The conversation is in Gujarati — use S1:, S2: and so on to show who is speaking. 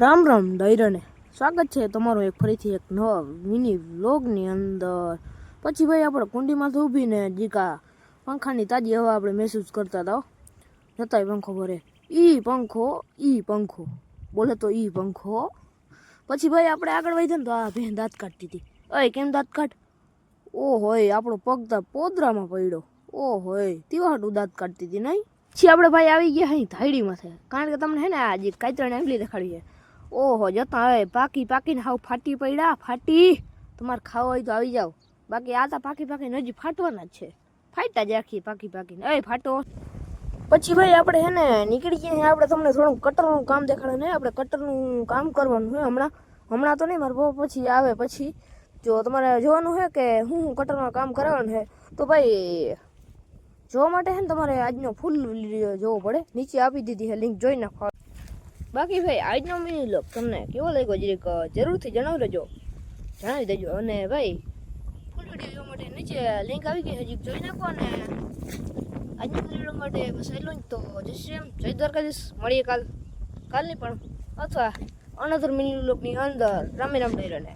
S1: રામ રામ ડાયરાને સ્વાગત છે તમારું એક ફરીથી એક નવા મિની વ્લોગની અંદર. પછી ભાઈ આપણે કુંડીમાંથી ઊભીને જીકા પંખાની તાજી હવા આપણે મહેસૂસ કરતા હતા. જતાય પંખો ભરે ઈ પંખો બોલે તો ઈ પંખો. પછી ભાઈ આપણે આગળ વધ્યા ને તો આ ભેં દાંત કાઢતી હતી. અય કેમ દાંત કાઢ? ઓ હોય આપણો પગ તો પોદરામાં પડ્યો. ઓ હોય તીવાટું દાંત કાઢતી હતી નહીં. પછી આપણે ભાઈ આવી ગયા અહીં ધાયડીમાંથી, કારણ કે તમને હે ને આ જે કાતરને આંગળી દેખાડી છે. ઓહો જતા હવે પાકીને હાવ ફાટી પડ્યા. ફાટી તમારે ખાવા હોય તો આવી જાઓ, બાકી આ તો પાકીને હજી ફાટવાના જ છે. ફાટ્યા જ રાખીએ પાકીને. એ ફાટો. પછી ભાઈ આપણે હે ને નીકળી ગયા. આપણે તમને થોડું કટરનું કામ દેખાડે ને, આપણે કટરનું કામ કરવાનું છે હમણાં તો નહીં, મારા પપ્પા પછી આવે પછી જો તમારે જોવાનું છે કે હું કટરમાં કામ કરાવવાનું છે. તો ભાઈ જોવા માટે છે ને તમારે આજનો ફૂલ વિડીયો જોવો પડે. નીચે આપી દીધી છે લિંક, જોઈ નાખો. બાકી ભાઈ આજનો મિની વ્લોગ તમને કેવો લાગ્યો જરીક જરૂરથી જણાવી દેજો. અને ભાઈ ફૂલ વિડીયો જોવા માટે નીચે લિંક આવી ગઈ, હજી જોઈ નાખો. અને આજના વિડીયો માટે બસ એટલું જ. તો જય શ્રી રામ, જય દ્વારકાધીશ. મળીએ કાલની પણ અથવા અનધર મિની વ્લોગની અંદર. રામે રામ ડાયરાને.